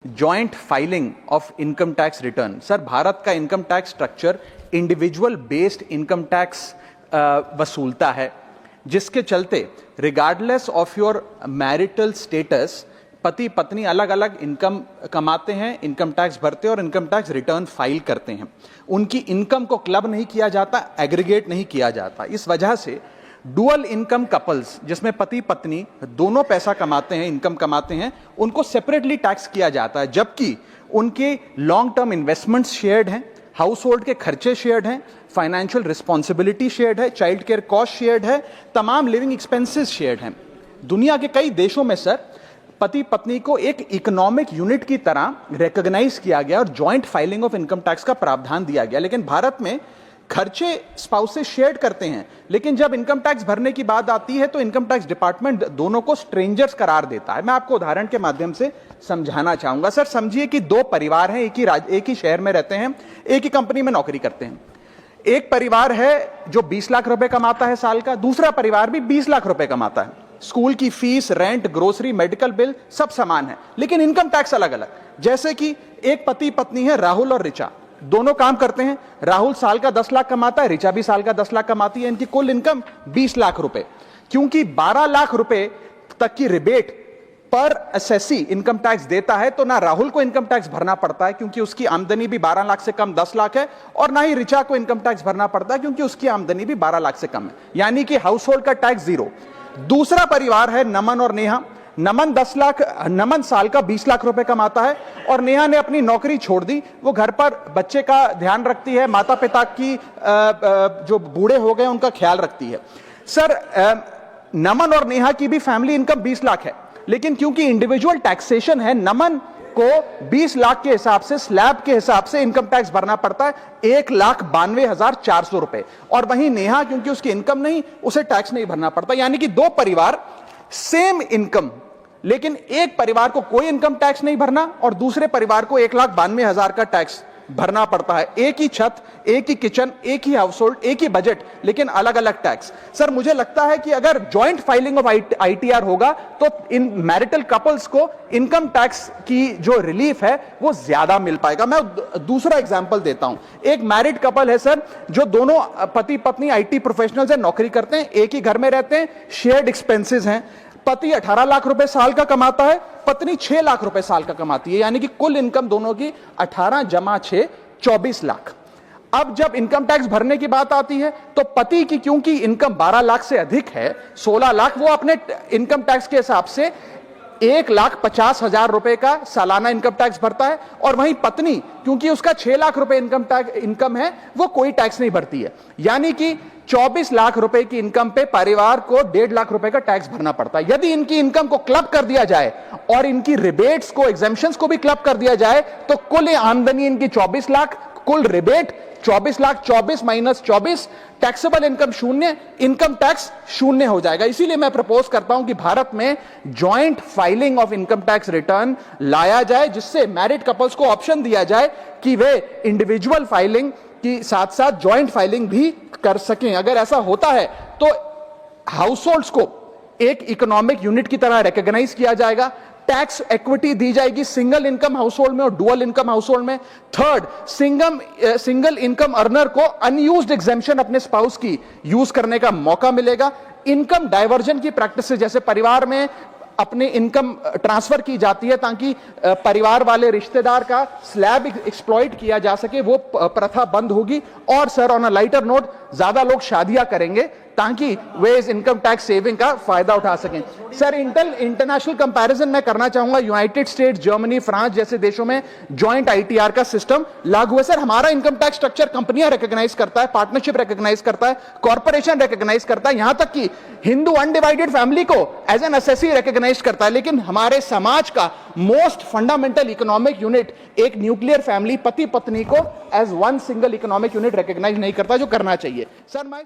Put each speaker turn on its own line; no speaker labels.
Joint filing of income tax return. Sir, Bharat का income tax structure individual based income tax वसूलता है, जिसके चलते regardless of your marital status पति पत्नी अलग अलग इनकम कमाते हैं, इनकम टैक्स भरते हैं और इनकम टैक्स रिटर्न फाइल करते हैं। उनकी इनकम को क्लब नहीं किया जाता, एग्रीगेट नहीं किया जाता। इस वजह से डुअल इनकम कपल्स, जिसमें पति पत्नी दोनों पैसा कमाते हैं, इनकम कमाते हैं, उनको सेपरेटली टैक्स किया जाता है, जबकि उनके लॉन्ग टर्म इन्वेस्टमेंट्स शेयर्ड हैं, हाउस होल्ड के खर्चे शेयर्ड हैं, फाइनेंशियल रिस्पॉन्सिबिलिटी शेयर्ड है, चाइल्ड केयर कॉस्ट शेयर्ड है, तमाम लिविंग एक्सपेंसेस शेयर्ड हैं। दुनिया के कई देशों में सर पति पत्नी को एक इकोनॉमिक यूनिट की तरह रिकॉग्नाइज किया गया और joint filing of income tax का प्रावधान दिया गया। लेकिन भारत में खर्चे स्पाउसेस शेयर करते हैं, लेकिन जब इनकम टैक्स भरने की बात आती है तो इनकम टैक्स डिपार्टमेंट दोनों को स्ट्रेंजर्स करार देता है। मैं आपको उदाहरण के माध्यम से समझाना चाहूंगा। सर, समझिए कि दो परिवार हैं, एक ही शहर में रहते हैं, एक ही कंपनी में नौकरी करते हैं। एक परिवार है जो 20 लाख रुपए कमाता है साल का, दूसरा परिवार भी 20 लाख रुपए कमाता है। स्कूल की fees, rent, grocery, medical bill सब समान है, लेकिन इनकम टैक्स अलग अलग। जैसे कि एक पति पत्नी है, राहुल और ऋचा, दोनों काम करते हैं। राहुल साल का 10 लाख कमाता है, ऋचा भी साल का 10 लाख कमाती है। इनकी कुल इनकम 20 लाख रुपए। क्योंकि 12 लाख रुपए तक की रिबेट पर एसएससी इनकम टैक्स देता है, तो ना राहुल को इनकम टैक्स भरना पड़ता है क्योंकि उसकी आमदनी भी 12 लाख से कम 10 लाख है, और ना ही ऋचा को इनकम टैक्स भरना पड़ता है क्योंकि उसकी आमदनी भी 12 लाख से कम है, यानी कि हाउस होल्ड का टैक्स जीरो। दूसरा परिवार है नमन और नेहा। नमन साल का 20 लाख रुपए कमाता है और नेहा ने अपनी नौकरी छोड़ दी। वो घर पर बच्चे का ध्यान रखती है, माता पिता की जो बूढ़े हो गए उनका ख्याल रखती है। सर, नमन और नेहा की भी फैमिली इनकम 20 लाख है, लेकिन क्योंकि इंडिविजुअल टैक्सेशन है, नमन को 20 लाख के हिसाब से, स्लैब के हिसाब से इनकम टैक्स भरना पड़ता है 1,92,400 रुपए, और वहीं नेहा क्योंकि उसकी इनकम नहीं, उसे टैक्स नहीं भरना पड़ता। यानी कि दो परिवार, सेम इनकम, लेकिन एक परिवार को कोई इनकम टैक्स नहीं भरना और दूसरे परिवार को 1,92,000 का टैक्स भरना पड़ता है। एक ही छत, एक ही किचन, एक ही हाउस होल्ड, एक ही बजट, लेकिन अलग अलग टैक्स। सर, मुझे लगता है कि अगर जॉइंट फाइलिंग ऑफ आईटीआर होगा तो इन मैरिटल कपल्स को इनकम टैक्स की जो रिलीफ है वो ज्यादा मिल पाएगा। मैं दूसरा एग्जांपल देता हूं। एक मैरिड कपल है सर, जो दोनों पति पत्नी आईटी प्रोफेशनल्स हैं, नौकरी करते हैं, एक ही घर में रहते हैं, शेयर्ड एक्सपेंसेस हैं। पति 18 लाख रुपए साल का कमाता है, पत्नी 6 लाख रुपए साल का कमाती है, यानी कि कुल इनकम दोनों की 18 जमा 6 24 लाख। अब जब इनकम टैक्स भरने की बात आती है तो पति की क्योंकि इनकम 12 लाख से अधिक है, 16 लाख, वो अपने इनकम टैक्स के हिसाब से 1,50,000 रुपए का सालाना इनकम टैक्स भरता है, और वहीं पत्नी क्योंकि उसका 6 लाख रुपए इनकम है, वो कोई टैक्स नहीं भरती है। यानी कि 24 लाख रुपए की इनकम पे परिवार को 1.5 लाख रुपए का टैक्स भरना पड़ता है। यदि इनकी इनकम को क्लब कर दिया जाए और इनकी रिबेट्स को, एग्जेम्पशंस को भी क्लब कर दिया जाए, तो कुल आमदनी इनकी 24 लाख, कुल rebate 24 lakh, 24 minus 24, taxable income शून्य, इनकम टैक्स शून्य हो जाएगा। इसीलिए मैं प्रपोज करता हूं कि भारत में joint filing of income tax return लाया जाए, जिससे मैरिड कपल्स को ऑप्शन दिया जाए कि वे इंडिविजुअल फाइलिंग की साथ साथ जॉइंट फाइलिंग भी कर सकें। अगर ऐसा होता है तो हाउस होल्ड्स को एक इकोनॉमिक यूनिट की तरह रिकॉग्नाइज किया जाएगा, टैक्स इक्विटी दी जाएगी सिंगल इनकम हाउस होल्ड में और डुअल इनकम हाउस होल्ड में। थर्ड, सिंगल इनकम अर्नर को अनयूज्ड एग्जेम्पशन अपने स्पाउस की यूज करने का मौका मिलेगा। इनकम डाइवर्जन की प्रैक्टिस से, जैसे परिवार में अपने इनकम ट्रांसफर की जाती है ताकि परिवार वाले रिश्तेदार का स्लैब एक्सप्लॉइट किया जा सके, वो प्रथा बंद होगी। और sir, on a lighter note, ज्यादा लोग शादियां करेंगे ताकि वे इस इनकम टैक्स सेविंग का फायदा उठा सकें। सर, इंटरनेशनल कंपैरिजन मैं करना चाहूंगा। यूनाइटेड स्टेट्स, जर्मनी, फ्रांस जैसे देशों में जॉइंट आईटीआर का सिस्टम लागू है। सर, हमारा इनकम टैक्स स्ट्रक्चर कंपनियां रिकॉग्नाइज करता है, पार्टनरशिप रिकॉग्नाइज करता है, कॉर्पोरेशन रिकॉग्नाइज करता है, यहां तक कि हिंदू अनडिवाइडेड फैमिली को एज एन एसएससी रिकॉग्नाइज करता है। लेकिन हमारे समाज का मोस्ट फंडामेंटल इकोनॉमिक यूनिट, एक न्यूक्लियर फैमिली, पति पत्नी को as one single economic unit recognise नहीं करता, जो करना चाहिए। सर, मैं